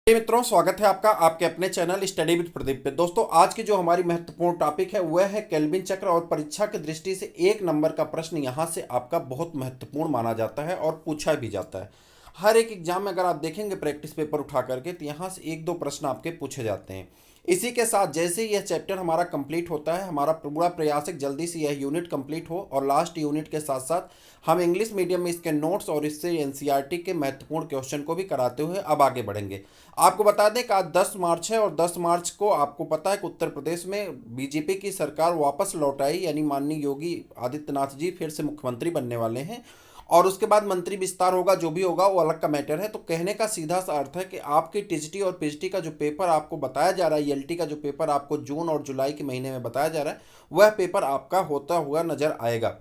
hey मित्रों, स्वागत है आपका आपके अपने चैनल स्टडी विद प्रदीप पे। दोस्तों, आज की जो हमारी महत्वपूर्ण टॉपिक है वह है केल्विन चक्र। और परीक्षा की दृष्टि से एक नंबर का प्रश्न यहाँ से आपका बहुत महत्वपूर्ण माना जाता है और पूछा भी जाता है। हर एक एग्जाम में अगर आप देखेंगे प्रैक्टिस पेपर उठा करके, तो यहाँ से एक दो प्रश्न आपके पूछे जाते हैं। इसी के साथ जैसे ही यह चैप्टर हमारा कंप्लीट होता है, हमारा पूरा प्रयास है जल्दी से यह यूनिट कंप्लीट हो और लास्ट यूनिट के साथ साथ हम इंग्लिश मीडियम में इसके नोट्स और इससे एनसीईआरटी के महत्वपूर्ण क्वेश्चन को भी कराते हुए अब आगे बढ़ेंगे। आपको बता दें कि आज 10 मार्च है और 10 मार्च को आपको पता है कि उत्तर प्रदेश में बीजेपी की सरकार वापस लौट आई, यानी माननीय योगी आदित्यनाथ जी फिर से मुख्यमंत्री बनने वाले हैं। और उसके बाद मंत्री विस्तार होगा, जो भी होगा वो अलग का मैटर है। तो कहने का सीधा सा अर्थ है कि आपकी टीजीटी और पीजीटी का जो पेपर आपको बताया जा रहा है, ईएलटी का जो पेपर आपको जून और जुलाई के महीने में बताया जा रहा है, वह पेपर आपका होता हुआ नजर आएगा।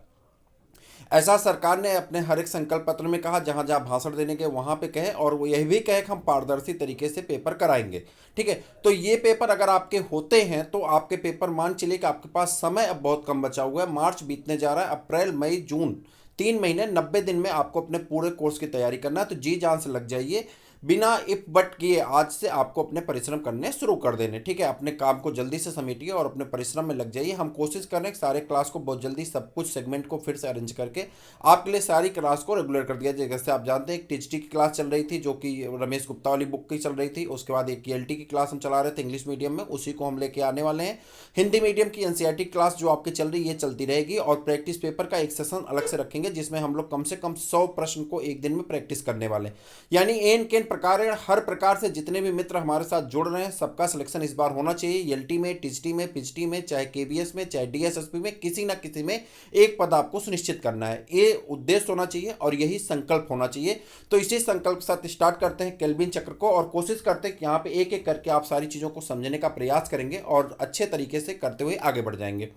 ऐसा सरकार ने अपने हर एक संकल्प पत्र में कहा, जहां जहां भाषण देने के वहां पे कहे, और वो यह भी कहे कि हम पारदर्शी तरीके से पेपर कराएंगे। ठीक है, तो ये पेपर अगर आपके होते हैं तो आपके पेपर, मान चलिए कि आपके पास समय अब बहुत कम बचा हुआ है। मार्च बीतने जा रहा है, अप्रैल मई जून 3 महीने 90 दिन में आपको अपने पूरे कोर्स की तैयारी करना है। तो जी जान से लग जाइए, बिना इफ बट किए आज से आपको अपने परिश्रम करने शुरू कर देने। ठीक है, अपने काम को जल्दी से समेटिए और अपने परिश्रम में लग जाइए। हम कोशिश कर रहे हैं कि सारे क्लास को बहुत जल्दी सब कुछ सेगमेंट को फिर से अरेंज करके आपके लिए सारी क्लास को रेगुलर कर दिया जाए। जैसे आप जानते हैं एक टीजीटी की क्लास चल रही थी जो कि रमेश गुप्ता वाली बुक की चल रही थी, उसके बाद एक ईएलटी की क्लास हम चला रहे थे इंग्लिश मीडियम में, उसी को हम लेके आने वाले हैं। हिंदी मीडियम की एनसीईआरटी क्लास जो आपकी चल रही है ये चलती रहेगी, और प्रैक्टिस पेपर का एक सेशन अलग से रखेंगे जिसमें हम लोग कम से कम 100 प्रश्न को एक दिन में प्रैक्टिस करने वाले हैं। यानी एन केन प्रकार हर प्रकार से जितने भी मित्र हमारे साथ जुड़ रहे हैं सबका सिलेक्शन इस बार होना चाहिए। एलटी में, टीजीटी में, पीजीटी में, चाहे केबीएस में, चाहे डीएसएसपी में, किसी ना किसी में एक पद आपको सुनिश्चित करना है। ये उद्देश्य होना चाहिए और यही संकल्प होना चाहिए। तो इसी संकल्प के साथ स्टार्ट करते हैं केल्विन चक्र को, और कोशिश करते हैं कि यहाँ पे एक एक करके आप सारी चीज़ों को समझने का प्रयास करेंगे और अच्छे तरीके से करते हुए आगे बढ़ जाएंगे।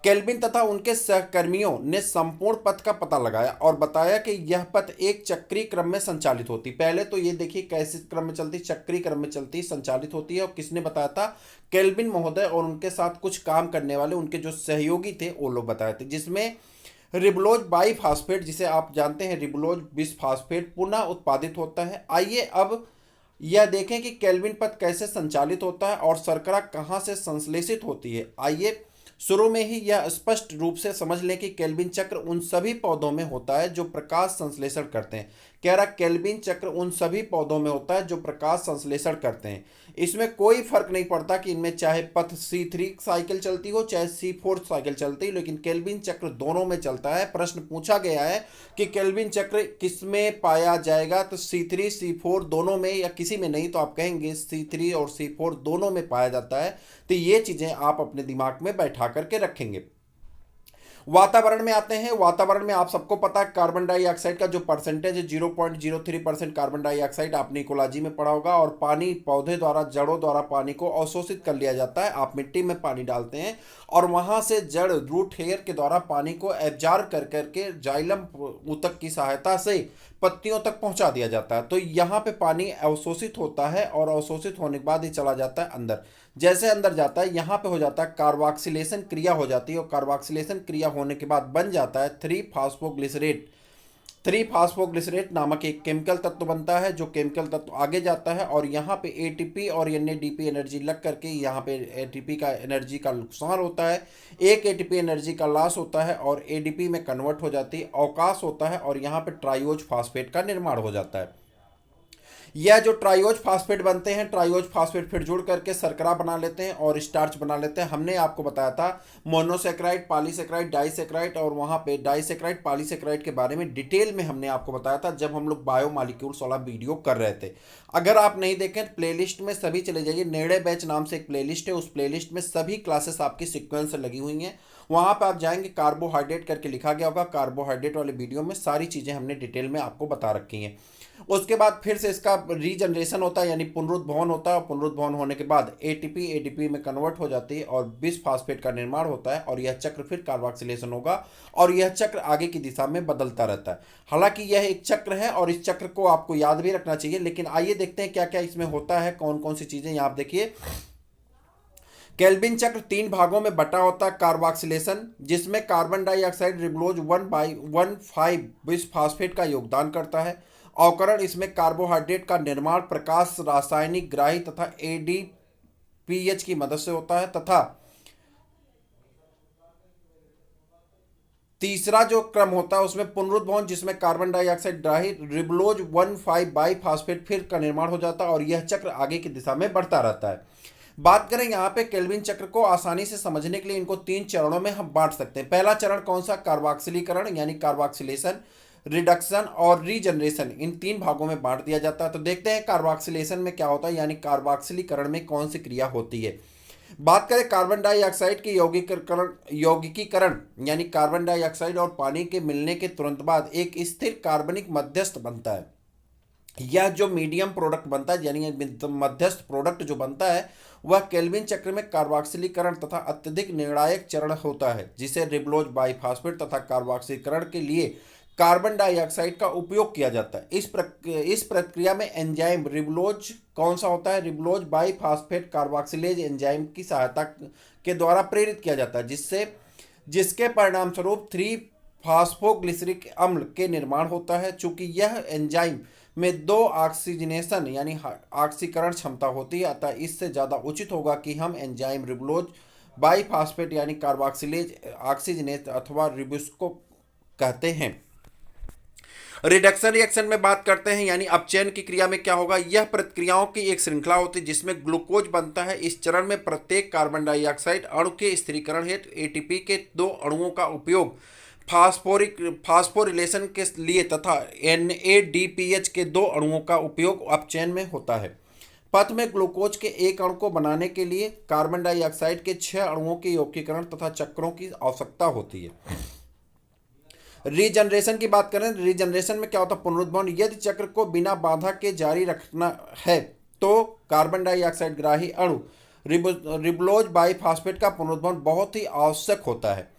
केल्विन तथा उनके सहकर्मियों ने संपूर्ण पथ का पता लगाया और बताया कि यह पथ एक चक्रीय क्रम में संचालित होती। पहले तो ये देखिए कैसे क्रम में चलती, चक्रीय क्रम में चलती, संचालित होती है। और किसने बताया था? केल्विन महोदय और उनके साथ कुछ काम करने वाले उनके जो सहयोगी थे वो लोग बताए थे, जिसमें रिबुलोज बाईफास्फेट, जिसे आप जानते हैं रिबुलोज बिसफास्फेट, पुनः उत्पादित होता है। आइए अब यह देखें कि केल्विन पथ कैसे संचालित होता है और शर्करा कहाँ से संश्लेषित होती है। आइए शुरू में ही यह स्पष्ट रूप से समझ लें कि केल्विन चक्र उन सभी पौधों में होता है जो प्रकाश संश्लेषण करते हैं। कह रहा केल्विन चक्र उन सभी पौधों में होता है जो प्रकाश संश्लेषण करते हैं। इसमें कोई फर्क नहीं पड़ता कि इनमें चाहे पथ C3 साइकिल चलती हो चाहे C4 साइकिल चलती, लेकिन केल्विन चक्र दोनों में चलता है। प्रश्न पूछा गया है कि केल्विन चक्र किसमें पाया जाएगा, तो C3 C4 दोनों में या किसी में नहीं, तो आप कहेंगे C3 और C4 दोनों में पाया जाता है। तो ये चीजें आप अपने दिमाग में बैठा करके रखेंगे। वातावरण में आते हैं। वातावरण में आप सबको पता है कार्बन डाइऑक्साइड का जो परसेंटेज है 0.03% कार्बन डाइऑक्साइड आपने इकोलॉजी में पढ़ा होगा। और पानी पौधे द्वारा, जड़ों द्वारा पानी को अवशोषित कर लिया जाता है। आप मिट्टी में पानी डालते हैं और वहां से जड़ रूट हेयर के द्वारा पानी को एब्जॉर्ब कर करके जाइलम ऊतक की सहायता से पत्तियों तक पहुंचा दिया जाता है। तो यहाँ पे पानी अवशोषित होता है और अवशोषित होने के बाद ही चला जाता है अंदर। जैसे अंदर जाता है यहाँ पे हो जाता है कार्बोक्सिलेशन क्रिया हो जाती है, और कार्बोक्सिलेशन क्रिया होने के बाद बन जाता है 3 फास्फोग्लिसरेट। 3 फास्फोग्लिसरेट नामक एक केमिकल तत्व बनता है, जो केमिकल तत्व आगे जाता है और यहाँ पे एटीपी और एनएडीपी एनर्जी लग करके यहाँ पे एटीपी का एनर्जी का नुकसान होता है, एक एटीपी एनर्जी का लॉस होता है और एडीपी में कन्वर्ट हो जाती है, अवकाश होता है और यहाँ पे ट्राइओज फास्फेट का निर्माण हो जाता है। यह जो ट्राइओज फास्फेट बनते हैं, ट्राइओज फास्फेट फिर जुड़ करके शर्करा बना लेते हैं और स्टार्च बना लेते हैं। हमने आपको बताया था मोनोसेक्राइड, पॉलीसेक्राइड, डाइसेक्राइड, और वहां पे डाइसेक्राइड पॉलीसेक्राइड के बारे में डिटेल में हमने आपको बताया था जब हम लोग बायोमॉलिक्यूल्स वाला वीडियो कर रहे थे। अगर आप नहीं देखें प्लेलिस्ट में सभी चले जाइए। निर्णय बैच नाम से एक प्लेलिस्ट है, उस प्लेलिस्ट में सभी क्लासेस आपकी सीक्वेंस से लगी हुई हैं। वहां पर आप जाएंगे, कार्बोहाइड्रेट करके लिखा गया होगा। कार्बोहाइड्रेट वाले वीडियो में सारी चीजें हमने डिटेल में आपको बता रखी हैं। उसके बाद फिर से इसका रीजनरेशन होता है, यानी पुनरुद्भवन होता है। पुनरुद्भवन होने के बाद एटीपी एडीपी में कन्वर्ट हो जाती है और बिस फास्फेट का निर्माण होता है, और यह चक्र फिर कार्बोक्सिलेशन होगा और यह चक्र आगे की दिशा में बदलता रहता है। हालांकि यह एक चक्र है और इस चक्र को आपको याद भी रखना चाहिए। लेकिन आइए देखते हैं क्या क्या इसमें होता है, कौन कौन सी चीजें। यहाँ आप देखिए केल्विन चक्र 3 भागों में बटा होता है। कार्बोक्सिलेशन, जिसमें कार्बन डाइऑक्साइड रिबुलोज 1/15 बिस फास्फेट का योगदान करता है। अवकरण इसमें कार्बोहाइड्रेट का निर्माण प्रकाश रासायनिक ग्राही तथा एडीपीएच की मदद से होता है। तथा तीसरा जो क्रम होता है उसमें पुनरुद्भवन, जिसमें कार्बन डाइऑक्साइड ग्राही रिबलोज 1,5 बाई फास्फेट फिर का निर्माण हो जाता है और यह चक्र आगे की दिशा में बढ़ता रहता है। बात करें यहाँ पे केल्विन चक्र को आसानी से समझने के लिए इनको 3 चरणों में हम बांट सकते हैं। पहला चरण कौन सा? कार्बोक्सिलीकरण यानी कार्बोक्सिलेशन, रिडक्शन और रीजनरेशन, इन 3 भागों में बांट दिया जाता है। तो देखते हैं कार्बोक्सिलेशन में क्या होता है, यानी कार्बोक्सिलीकरण में कौन सी क्रिया होती है। बात करें कार्बन डाइऑक्साइड के यौगिकीकरण यानी कार्बन डाइऑक्साइड और पानी के मिलने के तुरंत बाद एक स्थिर कार्बनिक मध्यस्थ बनता है। यह जो मीडियम प्रोडक्ट बनता है यानी मध्यस्थ प्रोडक्ट जो बनता है वह केल्विन चक्र में कार्बोक्सिलीकरण तथा अत्यधिक निर्णायक चरण होता है, जिसे रिबलोज बाइफॉस्फेट तथा कार्बोक्सीकरण के लिए कार्बन डाइऑक्साइड का उपयोग किया जाता है। इस प्रक्रिया में एंजाइम रिबलोज कौन सा होता है? रिबलोज बाइफॉस्फेट कार्बोक्सिलेज एंजाइम की सहायता के द्वारा प्रेरित किया जाता है, जिसके परिणाम स्वरूप 3 फास्फोग्लिसरिक अम्ल के निर्माण होता है। चूंकि यह एंजाइम में 2 ऑक्सीजनेशन यानी ऑक्सीकरण क्षमता होती है, अतः इससे ज़्यादा उचित होगा कि हम एंजाइम रिबलोज बाइफॉस्फेट यानी कार्बोक्सिलेज ऑक्सीजनेज अथवा रिबुस्को कहते हैं। रिडक्शन रिएक्शन में बात करते हैं यानी अपचयन की क्रिया में क्या होगा? यह प्रतिक्रियाओं की एक श्रृंखला होती है जिसमें ग्लूकोज बनता है। इस चरण में प्रत्येक कार्बन डाइऑक्साइड अणु के स्थिरीकरण हेतु एटीपी के 2 अणुओं का उपयोग फास्फोरिलेशन के लिए तथा NADPH के 2 अणुओं का उपयोग अपचयन में होता है। पथ में ग्लूकोज के एक अणु को बनाने के लिए कार्बन डाइऑक्साइड के 6 अणुओं के यौगिकीकरण तथा चक्रों की आवश्यकता होती है। रीजनरेशन की बात करें, रीजनरेशन में क्या होता है? पुनरुद्भवन। यदि चक्र को बिना बाधा के जारी रखना है तो कार्बन डाइऑक्साइड ग्राही अणु रिबलोज बाइफॉस्फेट का पुनरुद्भवन बहुत ही आवश्यक होता है।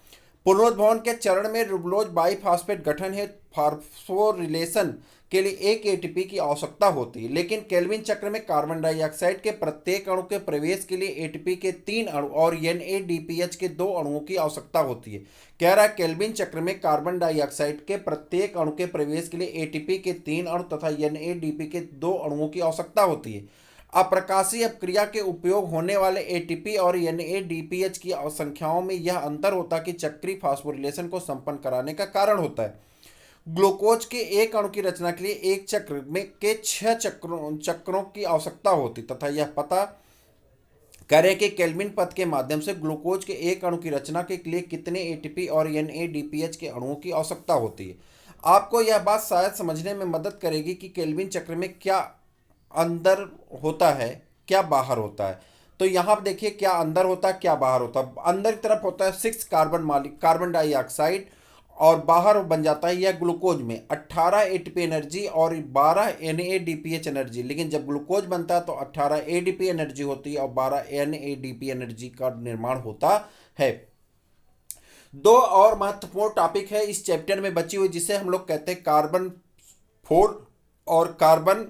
पुनरुद्भवन के चरण में रिबलोज बाइफॉस्फेट गठन है फास्फोरिलेशन के लिए एक एटीपी की आवश्यकता होती है, लेकिन केल्विन चक्र में कार्बन डाइऑक्साइड के प्रत्येक अणु के प्रवेश के लिए एटीपी के 3 अणु और NADPH के 2 अणुओं की आवश्यकता होती है। कह रहा है केल्विन चक्र में कार्बन डाइऑक्साइड के प्रत्येक अणु के प्रवेश के लिए एटीपी के 3 अणु तथा NADP के 2 अणुओं की आवश्यकता होती है। अप्रकाशीय अपक्रिया के उपयोग होने वाले एटीपी और NADPH की संख्याओं में यह अंतर होता है कि चक्रीय फास्फोरिलेशन को संपन्न कराने का कारण होता है। ग्लूकोज के एक अणु की रचना के लिए एक चक्र में के 6 चक्रों की आवश्यकता होती तथा यह पता करें कि केल्विन पथ के माध्यम से ग्लूकोज के एक अणु की रचना के लिए कितने एटीपी और NADPH के अणुओं की आवश्यकता होती है। आपको यह बात शायद समझने में मदद करेगी कि केल्विन चक्र में क्या अंदर होता है क्या बाहर होता है। तो यहाँ पर देखिए क्या अंदर होता है क्या बाहर होता है। अंदर की तरफ होता है 6 कार्बन डाइऑक्साइड और बाहर बन जाता है यह ग्लूकोज में 18 एटीपी एनर्जी और 12 NADPH एनर्जी। लेकिन जब ग्लूकोज बनता है तो 18 ADP एनर्जी होती है और 12 NADP एनर्जी का निर्माण होता है। 2 और महत्वपूर्ण टॉपिक है इस चैप्टर में बची हुई, जिसे हम लोग कहते हैं कार्बन 4 और कार्बन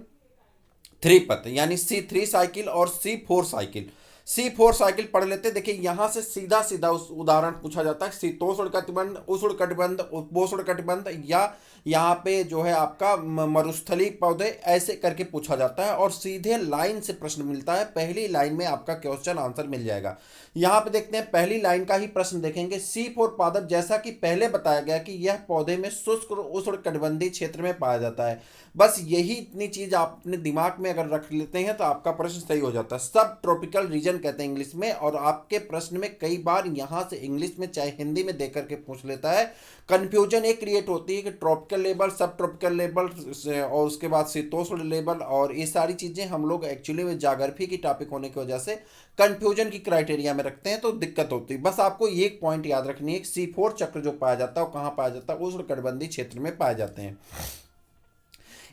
3 पथ यानी C3 साइकिल और C4 साइकिल। C4 साइकिल पढ़ लेते हैं। देखिए यहाँ से सीधा सीधा उस उदाहरण पूछा जाता है शीतोष्ण कटिबंध, उष्ण कटिबंध, उपोष्ण कटिबंध या यहाँ पे जो है आपका मरुस्थलीय पौधे, ऐसे करके पूछा जाता है और सीधे लाइन से प्रश्न मिलता है। पहली लाइन में आपका क्वेश्चन आंसर मिल जाएगा। यहाँ पे देखते हैं पहली लाइन का ही प्रश्न देखेंगे। C4 पादप जैसा कि पहले बताया गया कि यह पौधे में शुष्क उष्ण कटिबंधीय क्षेत्र में पाया जाता है। बस यही इतनी चीज आप अपने दिमाग में अगर रख लेते हैं तो आपका प्रश्न सही हो जाता है। सब ट्रॉपिकल रीजन कहते हैं इंग्लिश में, और आपके प्रश्न में कई बार यहाँ से इंग्लिश में चाहे हिंदी में देकर के पूछ लेता है। कंफ्यूजन एक क्रिएट होती है कि ट्रॉपिकल लेवल, सब ट्रॉपिकल लेवल और उसके बाद शीतोष्ण लेवल, और ये सारी चीज़ें हम लोग एक्चुअली में ज्योग्राफी की टॉपिक होने की वजह से कंफ्यूजन की क्राइटेरिया में रखते हैं तो दिक्कत होती है। बस आपको एक पॉइंट याद रखनी है, C4 चक्र जो पाया जाता है वो कहाँ पाया जाता है? उष्ण कटिबंधीय क्षेत्र में पाए जाते हैं।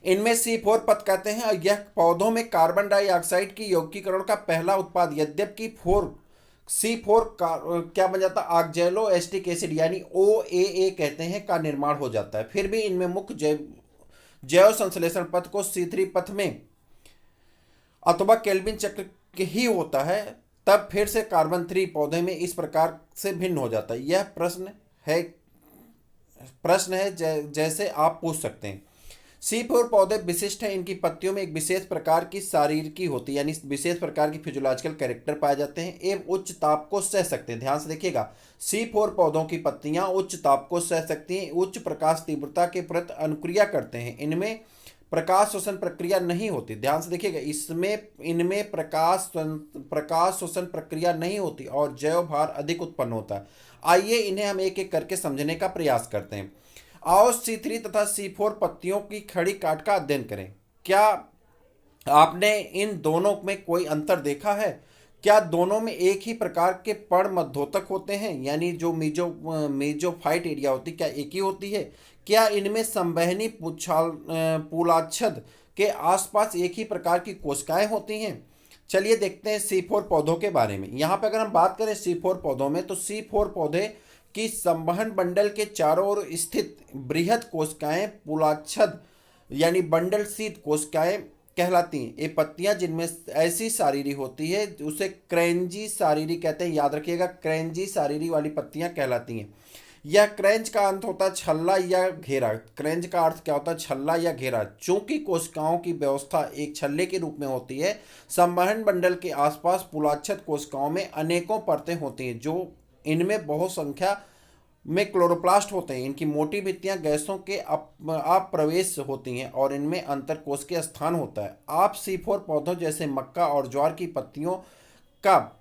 इनमें C4 पथ कहते हैं और यह पौधों में कार्बन डाइऑक्साइड की यौगिकीकरण का पहला उत्पाद, यद्यपि C4 क्या बन जाता है? ऑक्जेलो एसिटिक एसिड यानी OAA कहते हैं का निर्माण हो जाता है। फिर भी इनमें मुख्य जैव संश्लेषण पथ को C3 पथ में अथवा केल्विन चक्र ही होता है। तब फिर से कार्बन 3 पौधे में इस प्रकार से भिन्न हो जाता है। यह प्रश्न है जैसे आप पूछ सकते हैं C4 पौधे विशिष्ट हैं, इनकी पत्तियों में एक विशेष प्रकार की शारीरिकी होती है, यानी विशेष प्रकार की फिजियोलॉजिकल कैरेक्टर पाए जाते हैं एवं उच्च ताप को सह सकते हैं। ध्यान से देखिएगा, C4 पौधों की पत्तियां उच्च ताप को सह सकती हैं, उच्च प्रकाश तीव्रता के प्रति अनुक्रिया करते हैं, इनमें प्रकाश श्वसन प्रक्रिया नहीं होती। ध्यान से देखिएगा, इनमें प्रकाश श्वसन प्रक्रिया नहीं होती और जैव भार अधिक उत्पन्न होता है। आइए इन्हें हम एक एक करके समझने का प्रयास करते हैं। आओ C3 तथा C4 पत्तियों की खड़ी काट का अध्ययन करें। क्या आपने इन दोनों में कोई अंतर देखा है? क्या दोनों में एक ही प्रकार के पर्णमध्योतक होते हैं, यानी जो मेजोफाइट एरिया होती है, क्या एक ही होती है? क्या इनमें संवहनी पूलाच्छद के आसपास एक ही प्रकार की कोशिकाएं होती हैं? चलिए देखते हैं C4 पौधों के बारे में। यहाँ पे अगर हम बात करें C4 पौधों में, तो C4 पौधे की संवहन बंडल के चारों ओर स्थित बृहद कोशिकाएं पूलाच्छद यानी बंडल शीत कोशिकाएं कहलाती हैं। ये पत्तियां जिनमें ऐसी शारीरी होती है उसे क्रैंजी शारीरी कहते हैं। याद रखिएगा, क्रैंजी शारीरी वाली पत्तियां कहलाती हैं। यह क्रैंच का अंत होता है छल्ला या घेरा। क्रैंच का अर्थ क्या होता है? छल्ला या घेरा। चूंकि कोशिकाओं की व्यवस्था एक छल्ले के रूप में होती है, संवहन बंडल के आसपास पूलाच्छद कोशिकाओं में अनेकों परतें होती हैं, जो इनमें बहुत संख्या में क्लोरोप्लास्ट होते हैं। इनकी मोटी भित्तियां गैसों के अप्रवेश होती हैं और इनमें अंतरकोशिकीय स्थान होता है। आप C4 पौधों जैसे मक्का और ज्वार की पत्तियों का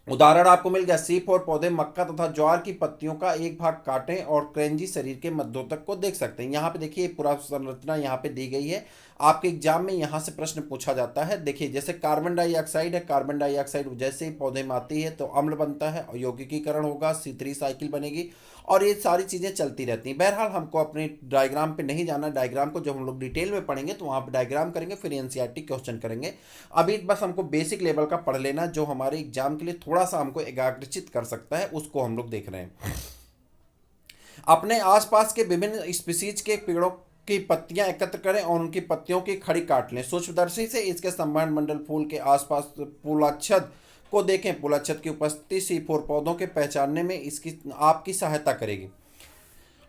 उदाहरण आपको मिल गया। C4 पौधे मक्का तथा ज्वार की पत्तियों का एक भाग काटें और क्रैंजी शरीर के मध्योतक को देख सकते हैं। यहाँ पे देखिए पूरा संरचना यहाँ पे दी गई है। आपके एग्जाम में यहाँ से प्रश्न पूछा जाता है। देखिए जैसे कार्बन डाइऑक्साइड है, कार्बन डाइऑक्साइड जैसे ही पौधे में आती है तो अम्ल बनता है और यौगिकीकरण होगा, C3 साइकिल बनेगी और ये सारी चीज़ें चलती रहती हैं। बहरहाल हमको अपने डायग्राम पे नहीं जाना। डायग्राम को जब हम लोग डिटेल में पढ़ेंगे तो वहाँ पर डायग्राम करेंगे, फिर एनसीईआरटी क्वेश्चन करेंगे। अभी बस हमको बेसिक लेवल का पढ़ लेना, जो हमारे एग्जाम के लिए थोड़ा सा हमको एकाग्रचित कर सकता है, उसको हम लोग देख रहे हैं। अपने आसपास के विभिन्न स्पीसीज के पेड़ों की पत्तियां एकत्र करें और उनकी पत्तियों की खड़ी काट लें। सूक्ष्मदर्शी से इसके संवहन मंडल फूल के आसपास पूलाच्छद को देखें। पूलाच्छद की उपस्थिति C4 पौधों के पहचानने में इसकी आपकी सहायता करेगी।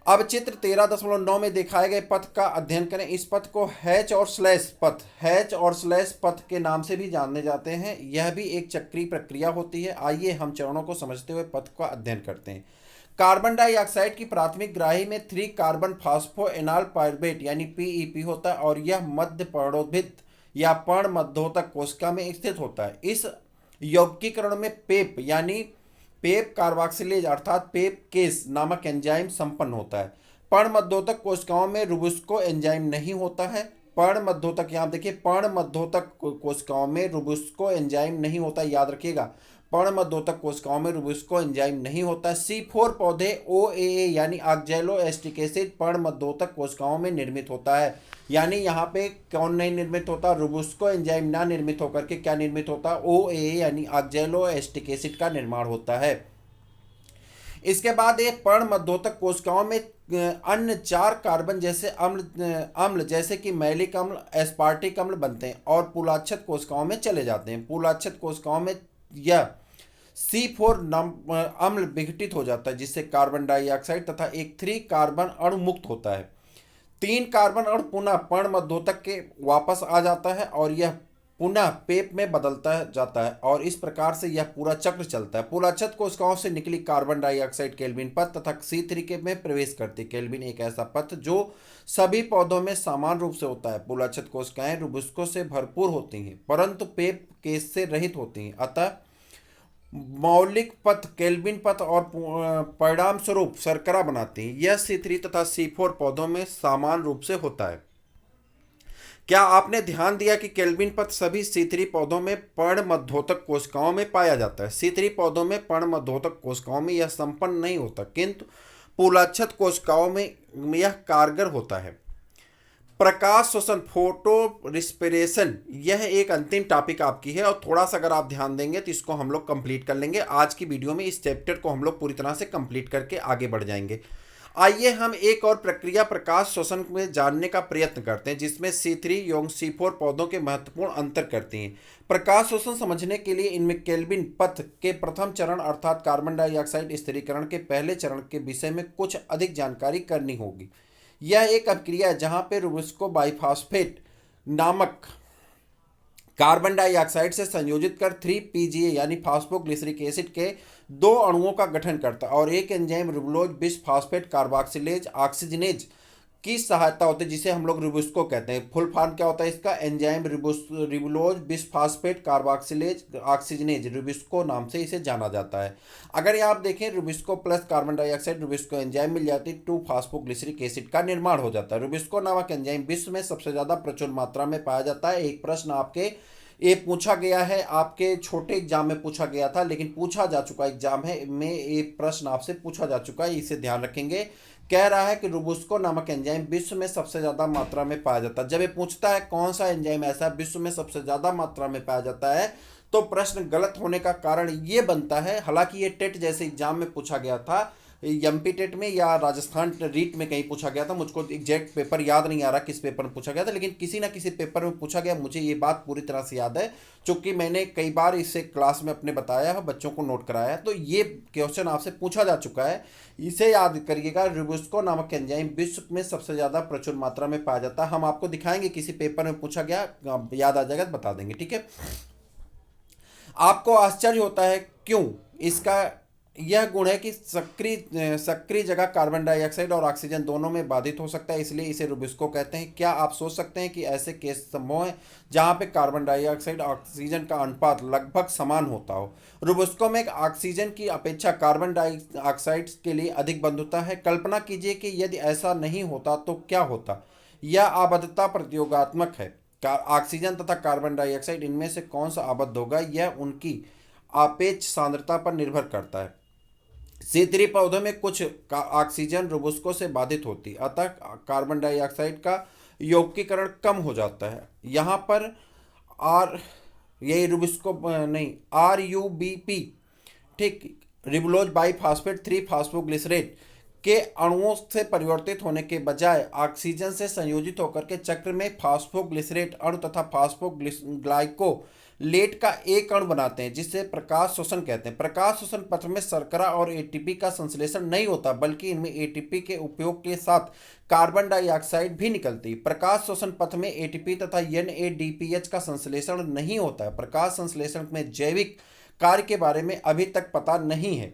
अब चित्र 13.9 में दिखाए गए पथ का अध्ययन करें। इस पथ को हैच और स्लैश पथ के नाम से भी जाने जाते हैं। यह भी एक चक्रीय प्रक्रिया होती है। आइए हम चरणों को समझते हुए पथ का अध्ययन करते हैं। कार्बन डाइऑक्साइड की प्राथमिक ग्राही में 3 कार्बन फास्फोएनाल पायरुवेट यानी PEP होता है और यह मध्य पर्णोद्भिद या पर्णमध्योतक कोशिका में स्थित होता है। इस यौगिकीकरण में पेप यानी पेप कार्बोक्सिलेज अर्थात पेप केस नामक एंजाइम संपन्न होता है। पर्णमध्योतक कोशिकाओं में रुबुस्को एंजाइम नहीं होता है। पर्णमध्योतक, यहाँ देखिए, पर्णमध्योतक कोशिकाओं में रुबुस्को एंजाइम नहीं होता, याद रखिएगा। पर्णमध्योतक कोशिकाओं में रुबुस्को एंजाइम नहीं होता। C4 पौधे OAA यानी ऑक्जेलो एस्टिक एसिड पर्णमध्योतक कोशिकाओं में निर्मित होता है। यानी यहाँ पे कौन नहीं निर्मित होता? रुबुस्को एंजाइम ना निर्मित होकर के क्या निर्मित होता? OAA यानी ऑक्जेलो एस्टिक एसिड का निर्माण होता है। इसके बाद ये पर्णमध्योतक कोशिकाओं में अन्य 4 कार्बन जैसे अम्ल जैसे कि मैलिक अम्ल, एस्पार्टिक अम्ल बनते हैं और पूलाच्छद कोशिकाओं में चले जाते हैं। पूलाच्छद कोशिकाओं में यह C4 अम्ल विघटित हो जाता है, जिससे कार्बन डाइऑक्साइड तथा एक 3 कार्बन अणु मुक्त होता है। 3 कार्बन अणु पुनः पर्णमध्योतक के वापस आ जाता है और यह पुनः पेप में बदलता जाता है और इस प्रकार से यह पूरा चक्र चलता है। पूलाच्छद कोशिकाओं से निकली कार्बन डाइऑक्साइड केल्विन पथ तथा C3 के में प्रवेश करती है। केल्विन एक ऐसा पथ जो सभी पौधों में समान रूप से होता है। पूलाच्छद कोशिकाएं रुबुस्को से भरपूर होती हैं परंतु पेप केस से रहित होती हैं। अतः मौलिक पथ केल्विन पथ और परिणाम स्वरूप शर्करा बनाती हैं। यह C3 तथा C4 पौधों में समान रूप से होता है। क्या आपने ध्यान दिया कि केल्विन पथ सभी C3 पौधों में पर्णमध्योतक कोशिकाओं में पाया जाता है? C3 पौधों में पर्णमध्योतक कोशिकाओं में यह संपन्न नहीं होता, किंतु पूलाच्छद कोशिकाओं में यह कारगर होता है। प्रकाश श्वसन, फोटो रिस्पिरेशन, यह एक अंतिम टॉपिक आपकी है और थोड़ा सा अगर आप ध्यान देंगे तो इसको हम लोग कंप्लीट कर लेंगे। आज की वीडियो में इस चैप्टर को हम लोग पूरी तरह से कंप्लीट करके आगे बढ़ जाएंगे। आइए हम एक और प्रक्रिया प्रकाश श्वसन में जानने का प्रयत्न करते हैं, जिसमें C3 एवं C4 पौधों के महत्वपूर्ण अंतर करती हैं। प्रकाश श्वसन समझने के लिए इनमें केल्विन पथ के प्रथम चरण अर्थात कार्बन डाइऑक्साइड स्थिरीकरण के पहले चरण के विषय में कुछ अधिक जानकारी करनी होगी। यह एक अभिक्रिया है जहां पे रुबिस्को बाइफॉस्फेट नामक कार्बन डाइऑक्साइड से संयोजित कर 3PGA यानी फास्फोग्लिसरिक एसिड के दो अणुओं का गठन करता है, और एक एंजाइम रिबुलोज बिस फास्फेट कार्बोक्सिलेज ऑक्सीजनेज की सहायता होती है, जिसे हम लोग रिबुस्को कहते हैं। फुल फॉर्म क्या होता है इसका? एंजाइम रिबुलोज बिसफास्फेट कार्बोक्सिलेज ऑक्सीजनेज, रिबुस्को नाम से इसे जाना जाता है। अगर यहाँ आप देखें, रिबुस्को प्लस कार्बन डाइऑक्साइड रिबुस्को एंजाइम मिल जाती है, 2 फास्फोग्लिसरिक एसिड का निर्माण हो जाता है। रिबुस्को नामक एंजाइम विश्व में सबसे ज्यादा प्रचुर मात्रा में पाया जाता है। एक प्रश्न आपके ये पूछा गया है, आपके छोटे एग्जाम में पूछा गया था, लेकिन पूछा जा चुका एग्जाम है में एक प्रश्न आपसे पूछा जा चुका है, इसे ध्यान रखेंगे। कह रहा है कि रुबुस्को नामक एंजाइम विश्व में सबसे ज्यादा मात्रा में पाया जाता है। जब ये पूछता है कौन सा एंजाइम ऐसा विश्व में सबसे ज्यादा मात्रा में पाया जाता है, तो प्रश्न गलत होने का कारण ये बनता है, हालांकि ये टेट जैसे एग्जाम में पूछा गया था, एमपी टेट में या राजस्थान रीट में कहीं पूछा गया था, मुझको एग्जैक्ट पेपर याद नहीं आ रहा किस पेपर में पूछा गया था, लेकिन किसी ना किसी पेपर में पूछा गया, मुझे ये बात पूरी तरह से याद है, चूंकि मैंने कई बार इसे क्लास में अपने बताया है, बच्चों को नोट कराया है, तो ये क्वेश्चन आपसे पूछा जा चुका है, इसे याद करिएगा। रिबुस्को नामक एंजाइम विश्व में सबसे ज़्यादा प्रचुर मात्रा में पाया जाता है। हम आपको दिखाएंगे, किसी पेपर में पूछा गया, याद आ जाएगा तो बता देंगे, ठीक है। आपको आश्चर्य होता है क्यों? इसका यह गुण है कि सक्रिय सक्रिय जगह कार्बन डाइऑक्साइड और ऑक्सीजन दोनों में बाधित हो सकता है, इसलिए इसे रुबिस्को कहते हैं। क्या आप सोच सकते हैं कि ऐसे केस संभव है जहां पे कार्बन डाइऑक्साइड और ऑक्सीजन का अनुपात लगभग समान होता हो? रुबिस्को में ऑक्सीजन की अपेक्षा कार्बन डाइऑक्साइड के लिए अधिक बंधुता है। कल्पना कीजिए कि यदि ऐसा नहीं होता तो क्या होता। यह आबद्धता प्रत्योगात्मक है। ऑक्सीजन तथा कार्बन डाइऑक्साइड, इनमें से कौन सा आबद्ध होगा, यह उनकी सापेक्ष सांद्रता पर निर्भर करता है। सीतरी पौधों में कुछ ऑक्सीजन रुबुस्को से बाधित होती, अतः कार्बन डाइऑक्साइड का यौगिकीकरण कम हो जाता है। यहाँ पर आर, यही रुबुस्को नहीं, RUBP, ठीक, रिबुलोज बाइफॉस्फेट 3 फास्फोग्लिसरेट के अणुओं से परिवर्तित होने के बजाय ऑक्सीजन से संयोजित होकर के चक्र में फास्फोग्लिसरेट अणु तथा फास्फोग्लाइकोलेट का एक अणु बनाते हैं, जिसे प्रकाश शोषण कहते हैं। प्रकाश शोषण पथ में शर्करा और एटीपी का संश्लेषण नहीं होता, बल्कि इनमें एटीपी के उपयोग के साथ कार्बन डाइऑक्साइड भी निकलती। प्रकाश शोषण पथ में एटीपी तथा NADPH का संश्लेषण नहीं होता है। प्रकाश संश्लेषण में जैविक कार्य के बारे में अभी तक पता नहीं है।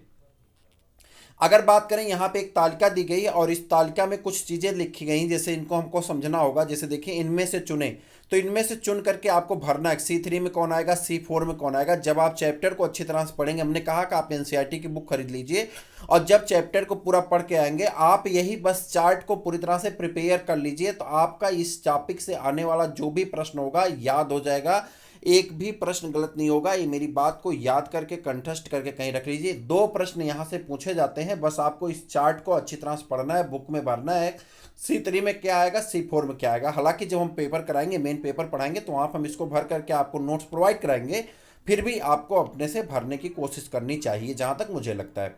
अगर बात करें, यहाँ पे एक तालिका दी गई है और इस तालिका में कुछ चीज़ें लिखी गई, जैसे इनको हमको समझना होगा। जैसे देखिए, इनमें से चुने, तो इनमें से चुन करके आपको भरना है। C3 में कौन आएगा, C4 में कौन आएगा। जब आप चैप्टर को अच्छी तरह से पढ़ेंगे, हमने कहा कि आप NCERT की बुक खरीद लीजिए, और जब चैप्टर को पूरा पढ़ के आएंगे, आप यही बस चार्ट को पूरी तरह से प्रिपेयर कर लीजिए, तो आपका इस टॉपिक से आने वाला जो भी प्रश्न होगा याद हो जाएगा, एक भी प्रश्न गलत नहीं होगा। ये मेरी बात को याद करके कंठस्थ करके कहीं रख लीजिए। 2 प्रश्न यहाँ से पूछे जाते हैं, बस आपको इस चार्ट को अच्छी तरह से पढ़ना है, बुक में भरना है। C3 में क्या आएगा, C4 में क्या आएगा। हालांकि जब हम पेपर कराएंगे, मेन पेपर पढ़ाएंगे, तो वहाँ पर हम इसको भर करके आपको नोट्स प्रोवाइड कराएंगे, फिर भी आपको अपने से भरने की कोशिश करनी चाहिए, जहाँ तक मुझे लगता है।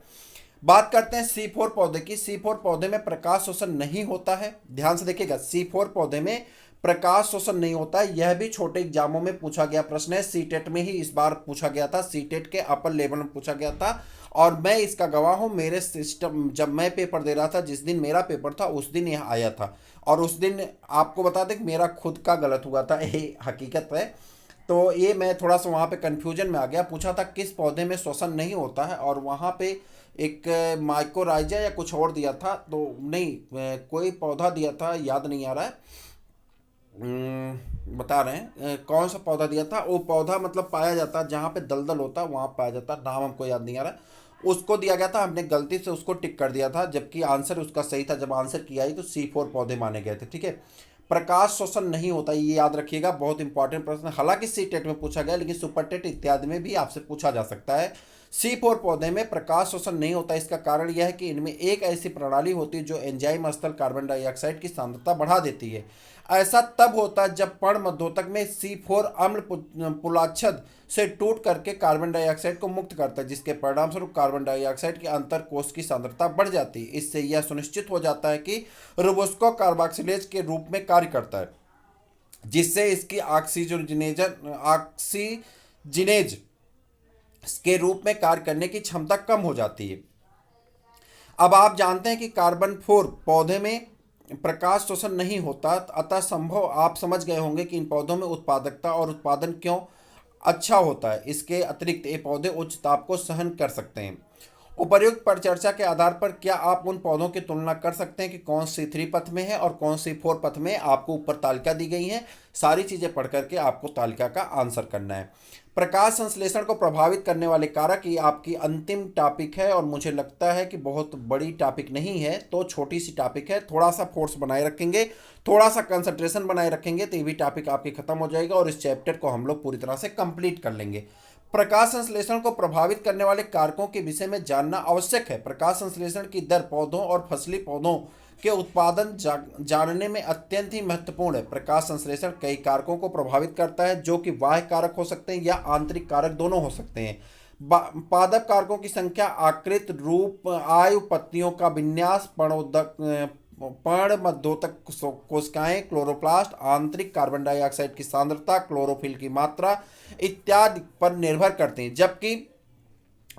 बात करते हैं C4 पौधे की। C4 पौधे में प्रकाश शोषण नहीं होता है। ध्यान से देखिएगा, C4 पौधे में प्रकाश शोषण नहीं होता है। यह भी छोटे एग्जामों में पूछा गया प्रश्न है। सीटेट में ही इस बार पूछा गया था, सीटेट के अपर लेवल में पूछा गया था, और मैं इसका गवाह हूँ। मेरे सिस्टम, जब मैं पेपर दे रहा था, जिस दिन मेरा पेपर था उस दिन यह आया था, और उस दिन आपको बता दें कि मेरा खुद का गलत हुआ था, ये हकीकत है। तो ये मैं थोड़ा सा वहाँ पे कन्फ्यूजन में आ गया। पूछा था किस पौधे में शोषण नहीं होता है, और वहाँ पे एक माइकोराइजा या कुछ और दिया था, तो नहीं, कोई पौधा दिया था, याद नहीं आ रहा है, बता रहे हैं कौन सा पौधा दिया था। वो पौधा मतलब पाया जाता जहाँ पे दलदल होता, वहाँ पाया जाता, नाम हमको याद नहीं आ रहा। उसको दिया गया था, हमने गलती से उसको टिक कर दिया था, जबकि आंसर उसका सही था। जब आंसर किया ही तो C4 पौधे माने गए थे, ठीक है। प्रकाश शोषण नहीं होता, ये याद रखिएगा, बहुत इंपॉर्टेंट प्रश्न। हालांकि C-टेट में पूछा गया, लेकिन सुपर टेट इत्यादि में भी आपसे पूछा जा सकता है। C4 पौधे में प्रकाश शोषण नहीं होता। इसका कारण यह है कि इनमें एक ऐसी प्रणाली होती है जो एंजाइम स्थल कार्बन डाइऑक्साइड की सांद्रता बढ़ा देती है। ऐसा तब होता है जब पर्ण मध्योतक में C4 अम्ल पुलाच्छद से टूट करके कार्बन डाइऑक्साइड को मुक्त करता है, जिसके परिणामस्वरूप कार्बन डाइऑक्साइड के अंतर कोश की सांद्रता बढ़ जाती है। इससे यह सुनिश्चित हो जाता है कि रुबुस्को कार्बोक्सिलेज के रूप में कार्य करता है, जिससे इसकी ऑक्सीजिनेज के रूप में कार्य करने की क्षमता कम हो जाती है। अब आप जानते हैं कि कार्बन 4 पौधे में प्रकाश शोषण नहीं होता, अतः संभव आप समझ गए होंगे कि इन पौधों में उत्पादकता और उत्पादन क्यों अच्छा होता है। इसके अतिरिक्त ये पौधे उच्च ताप को सहन कर सकते हैं। उपर्युक्त परिचर्चा के आधार पर क्या आप उन पौधों की तुलना कर सकते हैं कि कौन सी 3 पथ में है और कौन सी 4 पथ में? आपको ऊपर तालिका दी गई है, सारी चीजें पढ़ करके आपको तालिका का आंसर करना है। प्रकाश संश्लेषण को प्रभावित करने वाले कारक, ये आपकी अंतिम टॉपिक है और मुझे लगता है कि बहुत बड़ी टॉपिक नहीं है, तो छोटी सी टॉपिक है। थोड़ा सा फोर्स बनाए रखेंगे, थोड़ा सा कंसंट्रेशन बनाए रखेंगे तो ये भी टॉपिक आपकी खत्म हो जाएगा और इस चैप्टर को हम लोग पूरी तरह से कंप्लीट कर लेंगे। प्रकाश संश्लेषण को प्रभावित करने वाले कारकों के विषय में जानना आवश्यक है। प्रकाश संश्लेषण की दर पौधों और फसली पौधों के उत्पादन जानने में अत्यंत ही महत्वपूर्ण है। प्रकाश संश्लेषण कई कारकों को प्रभावित करता है, जो कि बाह्य कारक हो सकते हैं या आंतरिक कारक दोनों हो सकते हैं। पादप कारकों की संख्या, आकृत, रूप, आयु, पत्तियों का विन्यास, पर्णमध्योतक कोशिकाएं, क्लोरोप्लास्ट, आंतरिक कार्बन डाइऑक्साइड की सांद्रता, क्लोरोफिल की मात्रा इत्यादि पर निर्भर करते हैं, जबकि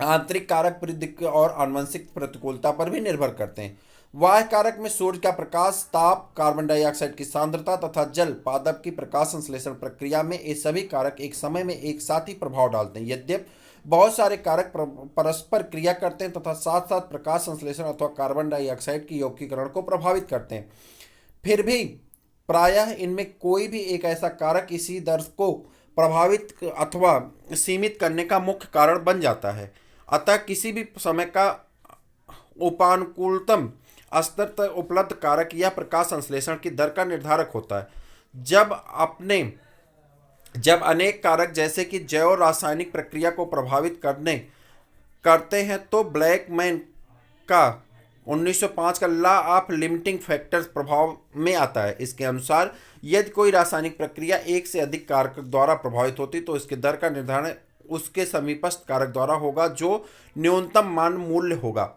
आंतरिक कारक वृद्धि और आनुवंशिक प्रतिकूलता पर भी निर्भर करते हैं। बाह्य कारक में सूर्य का प्रकाश, ताप, कार्बन डाइऑक्साइड की सांद्रता तथा जल। पादप की प्रकाश संश्लेषण प्रक्रिया में ये सभी कारक एक समय में एक साथ ही प्रभाव डालते हैं। यद्यपि बहुत सारे कारक परस्पर क्रिया करते हैं तथा साथ साथ प्रकाश संश्लेषण अथवा कार्बन डाइऑक्साइड की यौगिकीकरण को प्रभावित करते हैं, फिर भी प्रायः इनमें कोई भी एक ऐसा कारक इसी दर को प्रभावित अथवा सीमित करने का मुख्य कारण बन जाता है। अतः किसी भी समय का उपानुकूलतम स्तर तक उपलब्ध कारक यह प्रकाश संश्लेषण की दर का निर्धारक होता है। जब अनेक कारक जैसे कि जैव रासायनिक प्रक्रिया को प्रभावित करते हैं तो ब्लैकमैन का 1905 का लॉ ऑफ लिमिटिंग फैक्टर्स प्रभाव में आता है। इसके अनुसार यदि कोई रासायनिक प्रक्रिया एक से अधिक कारक द्वारा प्रभावित होती तो इसके दर का निर्धारण उसके समीपस्थ कारक द्वारा होगा, जो न्यूनतम मान मूल्य होगा।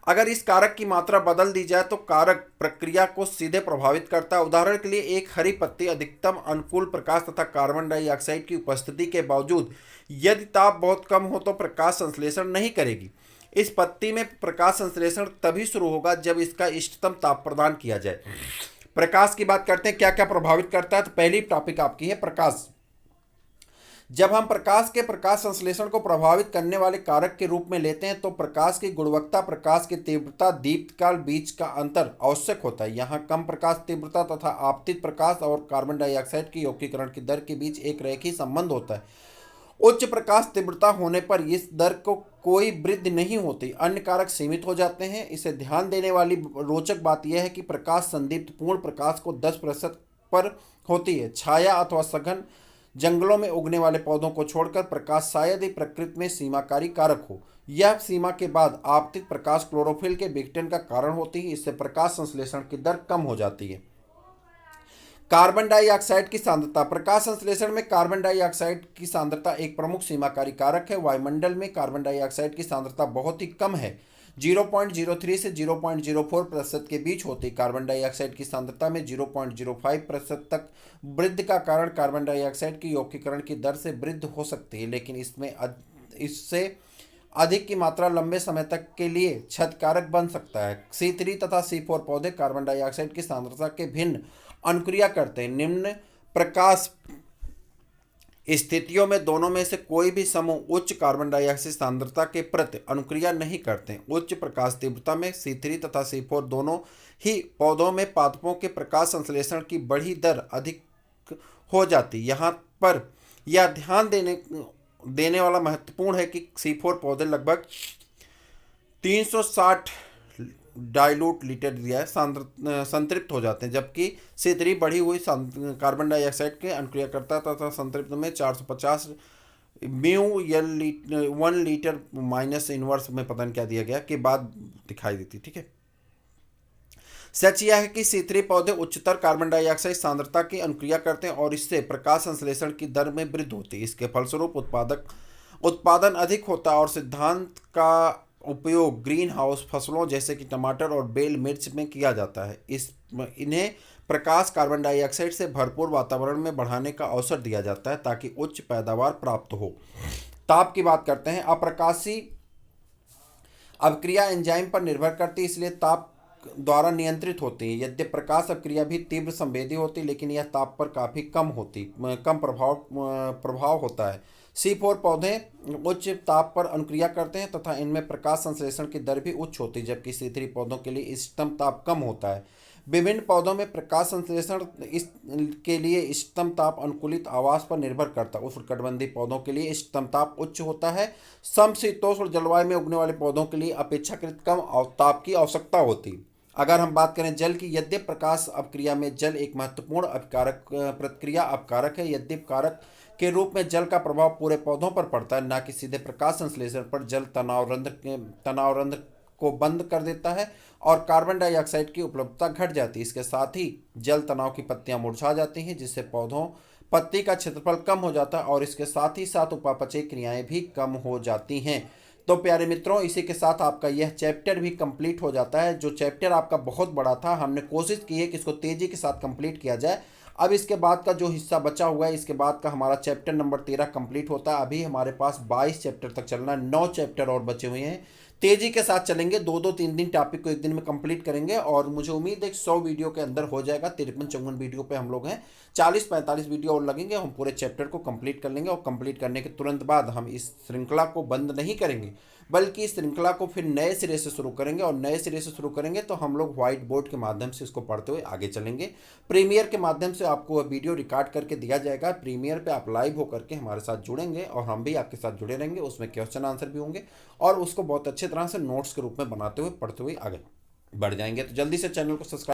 अगर इस कारक की मात्रा बदल दी जाए तो कारक प्रक्रिया को सीधे प्रभावित करता है। उदाहरण के लिए एक हरी पत्ती अधिकतम अनुकूल प्रकाश तथा कार्बन डाइऑक्साइड की उपस्थिति के बावजूद यदि ताप बहुत कम हो तो प्रकाश संश्लेषण नहीं करेगी। इस पत्ती में प्रकाश संश्लेषण तभी शुरू होगा जब इसका इष्टतम ताप प्रदान किया जाए। प्रकाश की बात करते हैं, क्या क्या प्रभावित करता है। तो पहली टॉपिक आपकी है प्रकाश। जब हम प्रकाश संश्लेषण को प्रभावित करने वाले कारक के रूप में लेते हैं तो प्रकाश की गुणवत्ता, प्रकाश की तीव्रता, दीप्तकाल बीच का अंतर आवश्यक होता है। यहाँ कम प्रकाश तीव्रता तथा आपतित प्रकाश और कार्बन डाइऑक्साइड की यौगिकीकरण की दर के बीच एक रेखीय संबंध होता है। उच्च प्रकाश तीव्रता होने पर इस दर को कोई वृद्धि नहीं होती, अन्य कारक सीमित हो जाते हैं। इसे ध्यान देने वाली रोचक बात यह है कि प्रकाश संदीप्त पूर्ण प्रकाश को 10% पर होती है। छाया अथवा सघन जंगलों में उगने वाले पौधों को छोड़कर प्रकाश शायद ही प्रकृति में सीमाकारी कारक हो। यह सीमा के बाद आपतित प्रकाश क्लोरोफिल के विघटन का कारण होती है। इससे प्रकाश संश्लेषण की दर कम हो जाती है। कार्बन डाइऑक्साइड की सांद्रता। प्रकाश संश्लेषण में कार्बन डाइऑक्साइड की सांद्रता एक प्रमुख सीमाकारी कारक है। वायुमंडल में कार्बन डाइऑक्साइड की सांद्रता बहुत ही कम है, 0.03 से 0.04% के बीच होती है। कार्बन डाइऑक्साइड की सांद्रता में 0.05% तक वृद्धि का कारण कार्बन डाइऑक्साइड की यौगिकीकरण की दर से वृद्धि हो सकती है, लेकिन इससे अधिक की मात्रा लंबे समय तक के लिए क्षतिकारक बन सकता है। C3 तथा C4 पौधे कार्बन डाइऑक्साइड की सांद्रता के भिन्न अनुक्रिया करते हैं। निम्न प्रकाश स्थितियों में दोनों में से कोई भी समूह उच्च कार्बन डाइऑक्साइड सांद्रता के प्रति अनुक्रिया नहीं करते। उच्च प्रकाश तीव्रता में C3 तथा C4 दोनों ही पौधों में पादपों के प्रकाश संश्लेषण की बढ़ी दर अधिक हो जाती। यहाँ पर यह ध्यान देने वाला महत्वपूर्ण है कि C4 पौधे लगभग 360 डाइल्यूट लीटर दिया है संतृप्त हो जाते हैं, जबकि C3 बढ़ी हुई कार्बन डाइऑक्साइड के अनुक्रिया करता है तथा संतृप्त में 450 μl 1 लीटर माइनस इनवर्स में पता नहीं क्या दिया गया के बाद दिखाई देती। ठीक है, सच यह है कि C3 पौधे उच्चतर कार्बन डाइऑक्साइड सांद्रता की अनुक्रिया करते हैं और इससे प्रकाश संश्लेषण की दर में वृद्धि होती है। इसके फलस्वरूप उत्पादन अधिक होता है और सिद्धांत का उपयोग ग्रीन हाउस फसलों जैसे कि टमाटर और बेल मिर्च में किया जाता है। इन्हें प्रकाश कार्बन डाइऑक्साइड से भरपूर वातावरण में बढ़ाने का अवसर दिया जाता है ताकि उच्च पैदावार प्राप्त हो। ताप की बात करते हैं। अप्रकाशी अभिक्रिया एंजाइम पर निर्भर करती है, इसलिए ताप द्वारा नियंत्रित होती है। यद्यपि प्रकाश अपक्रिया भी तीव्र संवेदी होती, लेकिन यह ताप पर काफ़ी कम प्रभाव होता है। C4 पौधे उच्च ताप पर अनुक्रिया करते हैं तथा इनमें प्रकाश संश्लेषण की दर भी उच्च होती है, जबकि C3 पौधों के लिए इष्टतम ताप कम होता है। विभिन्न पौधों में प्रकाश संश्लेषण इस के लिए इष्टतम ताप अनुकूलित आवास पर निर्भर करता है। उष्णकटिबंधीय पौधों के लिए इष्टतम ताप उच्च होता है। समशीतोष्ण जलवायु में उगने वाले पौधों के लिए अपेक्षाकृत कम ताप की आवश्यकता होती है। अगर हम बात करें जल की, यद्यपि प्रकाश अपक्रिया में जल एक महत्वपूर्ण अपकारक प्रतिक्रिया अपकारक है, यद्यपि कारक के रूप में जल का प्रभाव पूरे पौधों पर पड़ता है, न कि सीधे प्रकाश संश्लेषण पर। जल तनाव रंध्र को बंद कर देता है और कार्बन डाइऑक्साइड की उपलब्धता घट जाती है। इसके साथ ही जल तनाव की पत्तियां मुरझा जाती हैं, जिससे पौधों पत्ती का क्षेत्रफल कम हो जाता है और इसके साथ ही साथ उपापचय क्रियाएं भी कम हो जाती हैं। तो प्यारे मित्रों, इसी के साथ आपका यह चैप्टर भी कंप्लीट हो जाता है। जो चैप्टर आपका बहुत बड़ा था, हमने कोशिश की है कि इसको तेजी के साथ कंप्लीट किया जाए। अब इसके बाद का जो हिस्सा बचा हुआ है, इसके बाद का हमारा चैप्टर नंबर 13 कंप्लीट होता है। अभी हमारे पास 22 चैप्टर तक चलना है, 9 चैप्टर और बचे हुए हैं। तेजी के साथ चलेंगे, 2-2 3 दिन टॉपिक को एक दिन में कंप्लीट करेंगे और मुझे उम्मीद है कि 100 वीडियो के अंदर हो जाएगा। 53-54 वीडियो पे हम लोग हैं, 40-45 वीडियो और लगेंगे, हम पूरे चैप्टर को कंप्लीट कर लेंगे। और कंप्लीट करने के तुरंत बाद हम इस श्रृंखला को बंद नहीं करेंगे, बल्कि इस श्रृंखला को फिर नए सिरे से शुरू करेंगे। और नए सिरे से शुरू करेंगे तो हम लोग व्हाइट बोर्ड के माध्यम से इसको पढ़ते हुए आगे चलेंगे। प्रीमियर के माध्यम से आपको वीडियो रिकॉर्ड करके दिया जाएगा। प्रीमियर पे आप लाइव होकर के हमारे साथ जुड़ेंगे और हम भी आपके साथ जुड़े रहेंगे। उसमें क्वेश्चन आंसर भी होंगे और उसको बहुत अच्छी तरह से नोट्स के रूप में बनाते हुए पढ़ते हुए आगे बढ़ जाएंगे। तो जल्दी से चैनल को सब्सक्राइब